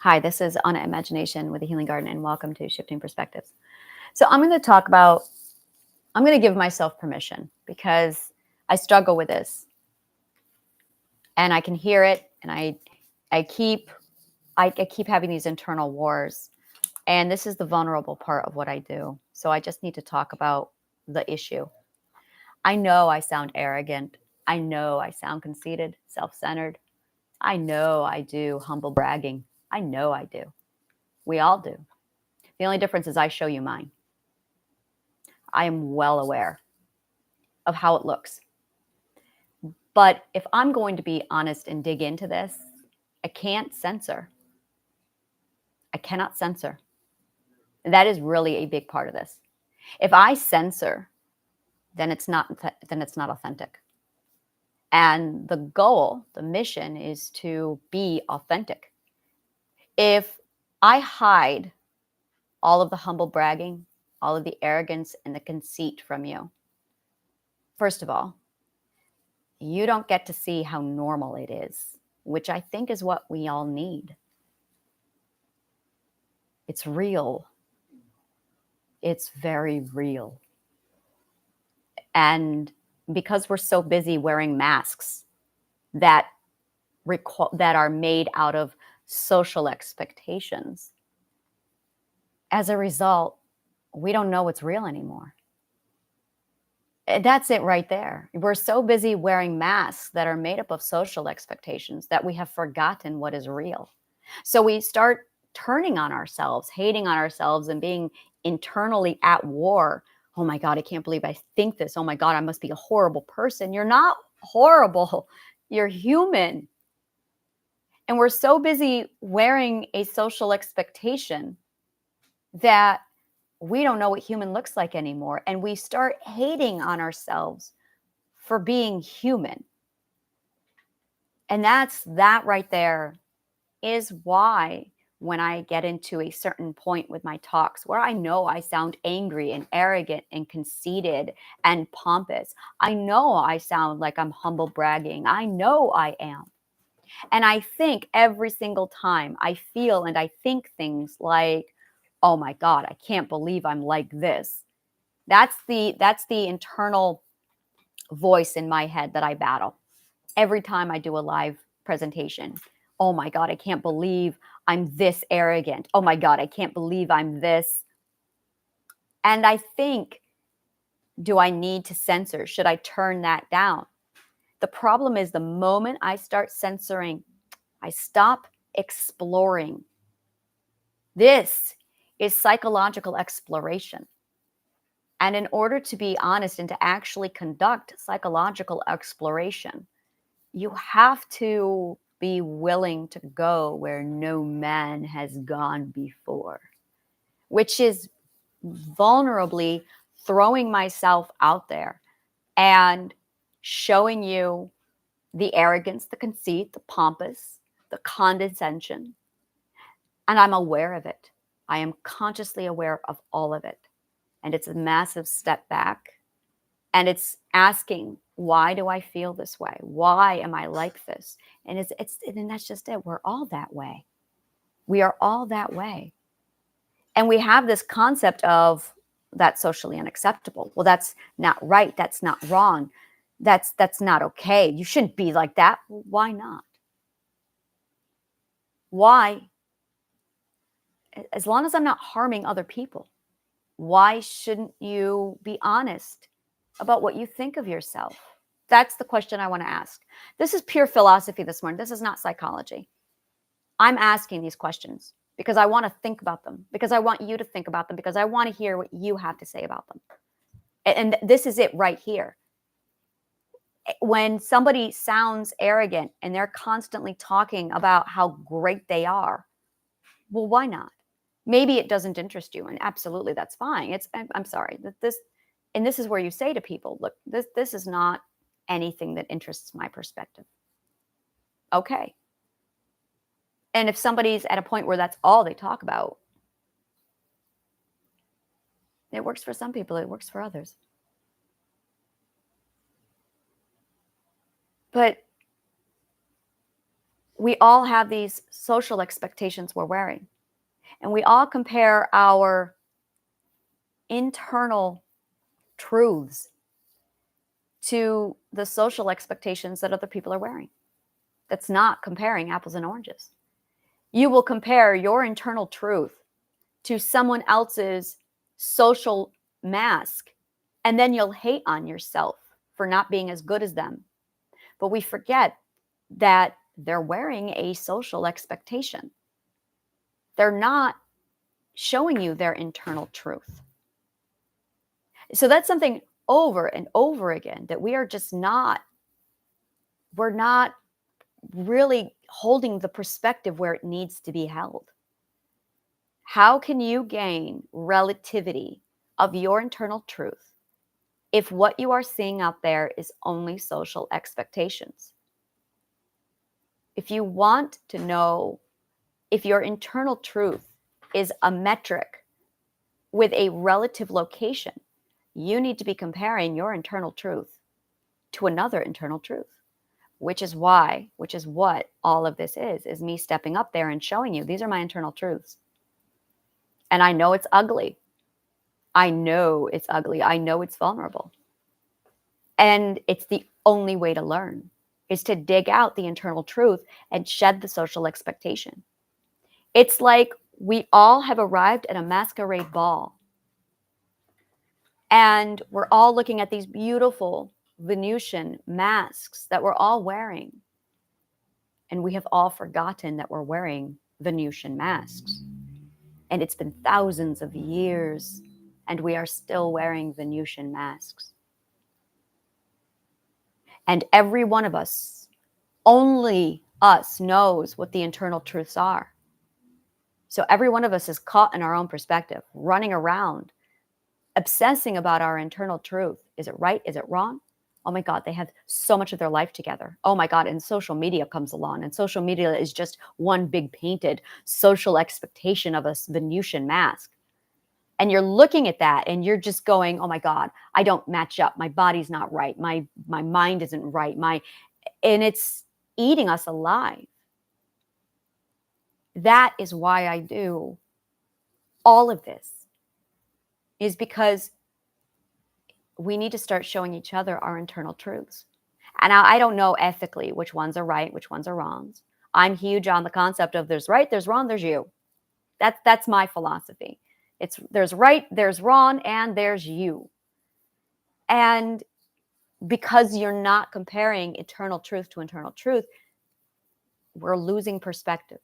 Hi, this is Anna Imagination with the Healing Garden, and welcome to Shifting Perspectives. So I'm going to talk about, I'm going to give myself permission because I struggle with this and I can hear it, and I keep having these internal wars, and this is the vulnerable part of what I do. So I just need to talk about the issue. I know I sound arrogant. I know I sound conceited, self-centered. I know I do humble bragging. I know I do. We all do. The only difference is I show you mine. I am well aware of how it looks. But if I'm going to be honest and dig into this, I can't censor. I cannot censor. And that is really a big part of this. If I censor, then it's not authentic. And the goal, the mission is to be authentic. If I hide all of the humble bragging, all of the arrogance and the conceit from you, first of all, you don't get to see how normal it is, which I think is what we all need. It's real. It's very real. And because we're so busy wearing masks that are made out of social expectations, as a result, we don't know what's real anymore. That's it right there. We're so busy wearing masks that are made up of social expectations that we have forgotten what is real. So we start turning on ourselves, hating on ourselves, and being internally at war. Oh my God, I can't believe I think this. Oh my God, I must be a horrible person. You're not horrible. You're human. And we're so busy wearing a social expectation that we don't know what human looks like anymore. And we start hating on ourselves for being human. And that right there is why when I get into a certain point with my talks where I know I sound angry and arrogant and conceited and pompous, I know I sound like I'm humble bragging. I know I am. And I think every single time I feel and I think things like, oh my God, I can't believe I'm like this. That's the internal voice in my head that I battle every time I do a live presentation. Oh my God, I can't believe I'm this arrogant. Oh my God, I can't believe I'm this. And I think, do I need to censor? Should I turn that down? The problem is the moment I start censoring, I stop exploring. This is psychological exploration. And in order to be honest and to actually conduct psychological exploration, you have to be willing to go where no man has gone before, which is vulnerably throwing myself out there and showing you the arrogance, the conceit, the pompous, the condescension. And I'm aware of it. I am consciously aware of all of it. And it's a massive step back. And it's asking, why do I feel this way? Why am I like this? And and that's just it. We're all that way. We are all that way. And we have this concept of that's socially unacceptable. Well, that's not right. That's not wrong. That's not okay. You shouldn't be like that. Well, why not? Why? As long as I'm not harming other people, why shouldn't you be honest about what you think of yourself? That's the question I want to ask. This is pure philosophy this morning. This is not psychology. I'm asking these questions because I want to think about them, because I want you to think about them, because I want to hear what you have to say about them. And this is it right here. When somebody sounds arrogant and they're constantly talking about how great they are, well, why not? Maybe it doesn't interest you, and absolutely that's fine. I'm sorry that this is where you say to people, look, this is not anything that interests my perspective. Okay. And if somebody's at a point where that's all they talk about, it works for some people, it works for others. But we all have these social expectations we're wearing, and we all compare our internal truths to the social expectations that other people are wearing. That's not comparing apples and oranges. You will compare your internal truth to someone else's social mask, and then you'll hate on yourself for not being as good as them. But we forget that they're wearing a social expectation. They're not showing you their internal truth. So that's something over and over again that we are just not, we're not really holding the perspective where it needs to be held. How can you gain relativity of your internal truth if what you are seeing out there is only social expectations? If you want to know if your internal truth is a metric with a relative location, you need to be comparing your internal truth to another internal truth, which is what all of this is me stepping up there and showing you, these are my internal truths. And I know it's ugly. I know it's ugly. I know it's vulnerable. And it's the only way to learn, is to dig out the internal truth and shed the social expectation. It's like we all have arrived at a masquerade ball, and we're all looking at these beautiful Venusian masks that we're all wearing. And we have all forgotten that we're wearing Venusian masks. And it's been thousands of years, and we are still wearing Venusian masks. And every one of us, only us, knows what the internal truths are. So every one of us is caught in our own perspective, running around, obsessing about our internal truth. Is it right? Is it wrong? Oh my God, they have so much of their life together. Oh my God, and social media comes along, and social media is just one big painted social expectation of a Venusian mask. And you're looking at that and you're just going, oh my God, I don't match up. My body's not right. My mind isn't right. And it's eating us alive. That is why I do all of this, is because we need to start showing each other our internal truths. And I don't know ethically which ones are right, which ones are wrong. I'm huge on the concept of there's right, there's wrong, there's you. That's my philosophy. There's right, there's wrong, and there's you. And because you're not comparing internal truth to internal truth, we're losing perspective.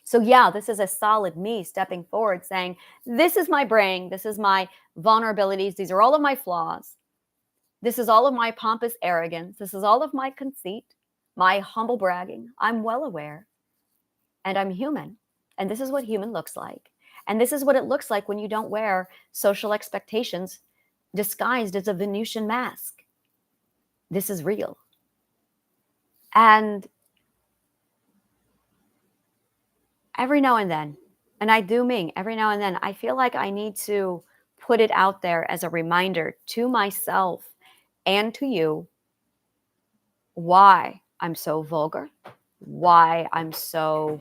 So yeah, this is a solid me stepping forward saying, this is my brain, this is my vulnerabilities, these are all of my flaws. This is all of my pompous arrogance. This is all of my conceit, my humble bragging. I'm well aware, and I'm human. And this is what human looks like. And this is what it looks like when you don't wear social expectations disguised as a Venusian mask. This is real. And every now and then, and I do mean every now and then, I feel like I need to put it out there as a reminder to myself and to you why I'm so vulgar, why I'm so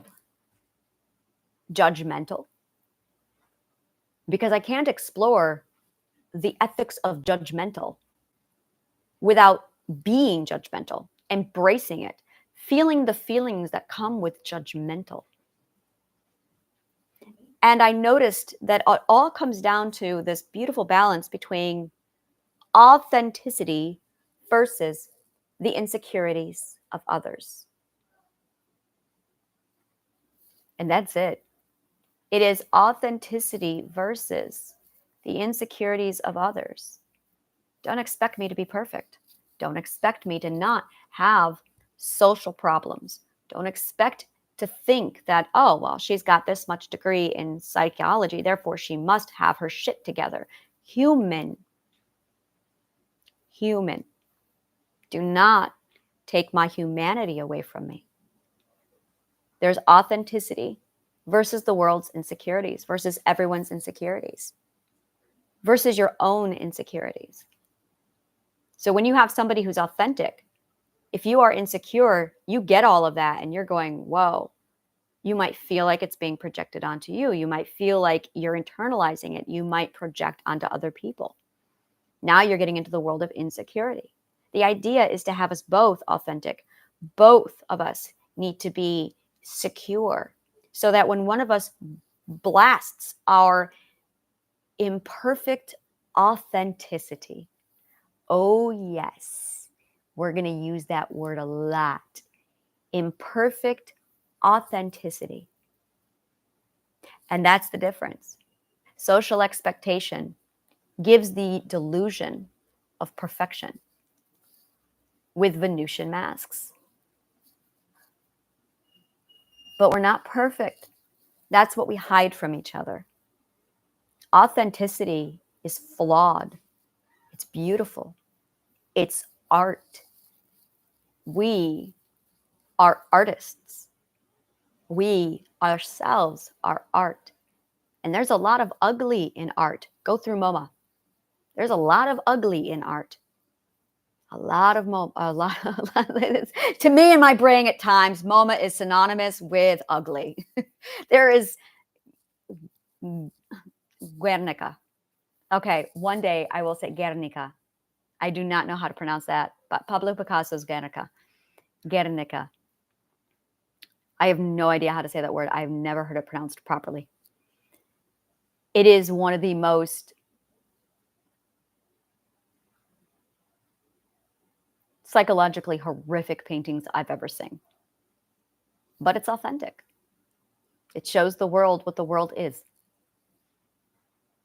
judgmental, because I can't explore the ethics of judgmental without being judgmental, embracing it, feeling the feelings that come with judgmental. And I noticed that it all comes down to this beautiful balance between authenticity versus the insecurities of others. And that's it. It is authenticity versus the insecurities of others. Don't expect me to be perfect. Don't expect me to not have social problems. Don't expect to think that, oh, well, she's got this much degree in psychology, therefore she must have her shit together. Human. Do not take my humanity away from me. There's authenticity versus the world's insecurities, versus everyone's insecurities, versus your own insecurities. So when you have somebody who's authentic, If you are insecure, you get all of that and you're going, whoa. You might feel like it's being projected onto you. You might feel like you're internalizing it. You might project onto other people. Now you're getting into the world of insecurity. The idea is to have us both authentic. Both of us need to be secure so that when one of us blasts our imperfect authenticity, oh yes, we're going to use that word a lot. Imperfect authenticity. And that's the difference. Social expectation gives the delusion of perfection with Venusian masks. But we're not perfect. That's what we hide from each other. Authenticity is flawed. It's beautiful. It's art. We are artists. We ourselves are art. And there's a lot of ugly in art. Go through MoMA. There's a lot of ugly in art. A lot. To me in my brain at times, MoMA is synonymous with ugly. There is Guernica. Okay, one day I will say Guernica. I do not know how to pronounce that, but Pablo Picasso's Guernica. Guernica. I have no idea how to say that word. I've never heard it pronounced properly. It is one of the most psychologically horrific paintings I've ever seen. But it's authentic. It shows the world what the world is.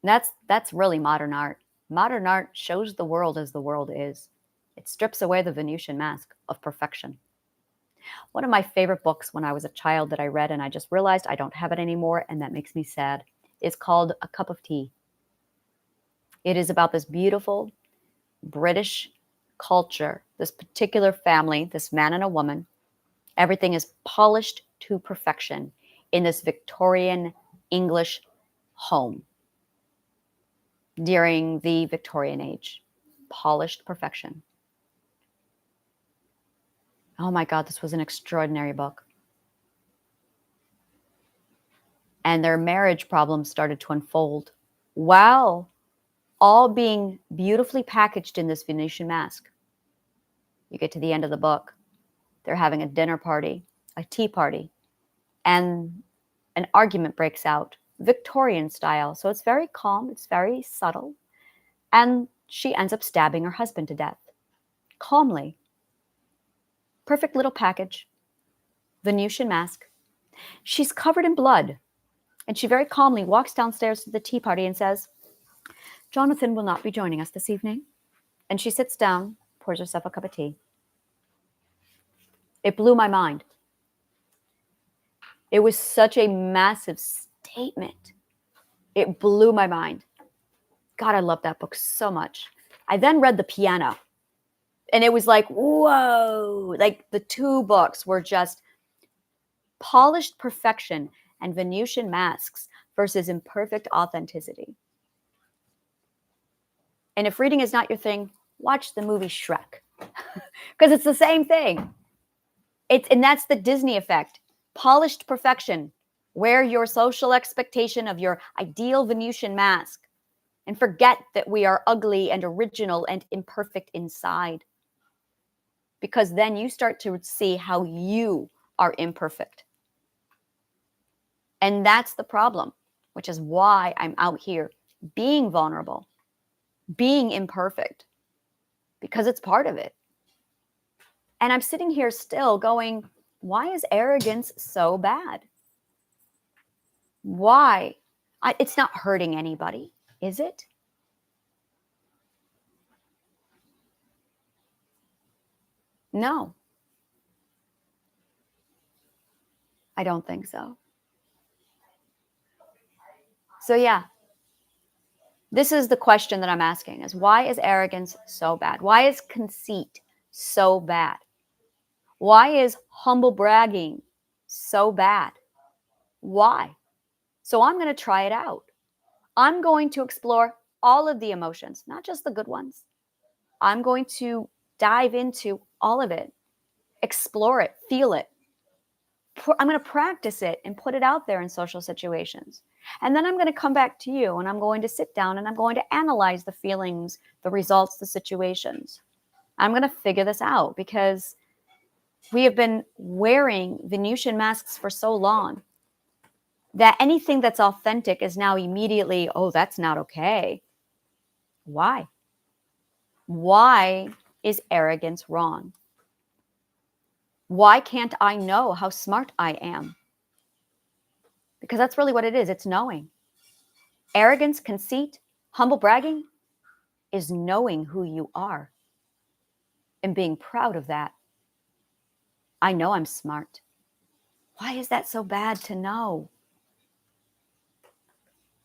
And that's really modern art. Modern art shows the world as the world is. It strips away the Venusian mask of perfection. One of my favorite books when I was a child that I read and I just realized I don't have it anymore and that makes me sad is called A Cup of Tea. It is about this beautiful British culture, this particular family, this man and a woman. Everything is polished to perfection in this Victorian English home during the Victorian age. Polished perfection. Oh my God, this was an extraordinary book. And their marriage problems started to unfold while all being beautifully packaged in this Venetian mask. You get to the end of the book. They're having a dinner party, a tea party, and an argument breaks out, Victorian style. So it's very calm, it's very subtle. And she ends up stabbing her husband to death. Calmly. Perfect little package. Venusian mask. She's covered in blood. And she very calmly walks downstairs to the tea party and says, Jonathan will not be joining us this evening. And she sits down, pours herself a cup of tea. It blew my mind. It was such a massive statement. It blew my mind. God, I love that book so much. I then read The Piano. And it was like, whoa. Like the two books were just polished perfection and Venusian masks versus imperfect authenticity. And if reading is not your thing, watch the movie Shrek. Because it's the same thing. And that's the Disney effect. Polished perfection. Wear your social expectation of your ideal Venusian mask. And forget that we are ugly and original and imperfect inside. Because then you start to see how you are imperfect. And that's the problem, which is why I'm out here being vulnerable, being imperfect, because it's part of it. And I'm sitting here still going, why is arrogance so bad? Why? It's not hurting anybody, is it? No. I don't think so. So yeah, this is the question that I'm asking is why is arrogance so bad? Why is conceit so bad? Why is humble bragging so bad? Why? So I'm going to try it out. I'm going to explore all of the emotions, not just the good ones. I'm going to dive into all of it explore it, feel it. I'm going to practice it and put it out there in social situations. And then I'm going to come back to you and I'm going to sit down and I'm going to analyze the feelings, the results, the situations. I'm going to figure this out because we have been wearing Venusian masks for so long that anything that's authentic is now immediately, oh, that's not okay. Why? Why is arrogance wrong? Why can't I know how smart I am? Because that's really what it is. It's knowing. Arrogance, conceit, humble bragging is knowing who you are and being proud of that. I know I'm smart. Why is that so bad to know?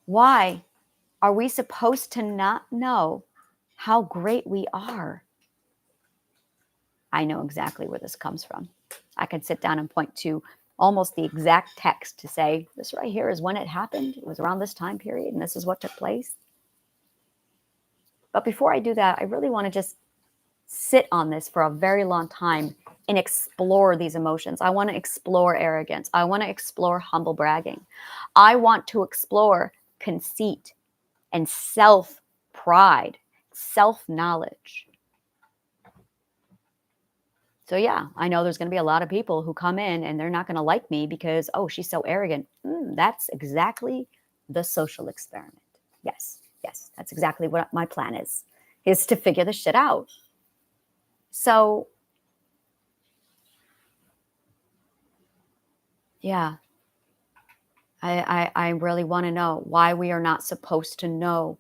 Why are we supposed to not know how great we are? I know exactly where this comes from. I could sit down and point to almost the exact text to say, this right here is when it happened. It was around this time period, and this is what took place. But before I do that, I really want to just sit on this for a very long time and explore these emotions. I want to explore arrogance. I want to explore humble bragging. I want to explore conceit and self-pride, self-knowledge. So yeah, I know there's going to be a lot of people who come in and they're not going to like me because, oh, she's so arrogant. That's exactly the social experiment. Yes, that's exactly what my plan is to figure this shit out. So yeah, I really want to know why we are not supposed to know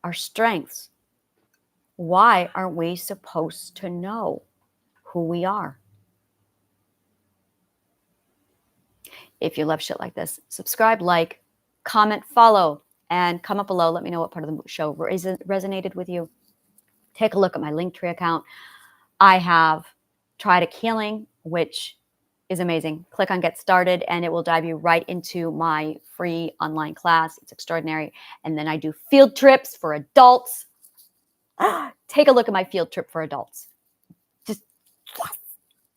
our strengths. Why aren't we supposed to know who we are? If you love shit like this, subscribe, like, comment, follow, and comment below. Let me know what part of the show resonated with you. Take a look at my Linktree account. I have Triadic Healing, which is amazing. Click on Get Started, and it will dive you right into my free online class. It's extraordinary. And then I do field trips for adults. Take a look at my field trip for adults. Just, yes.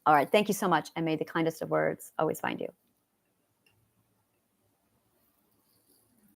All right. Thank you so much. And may the kindest of words always find you.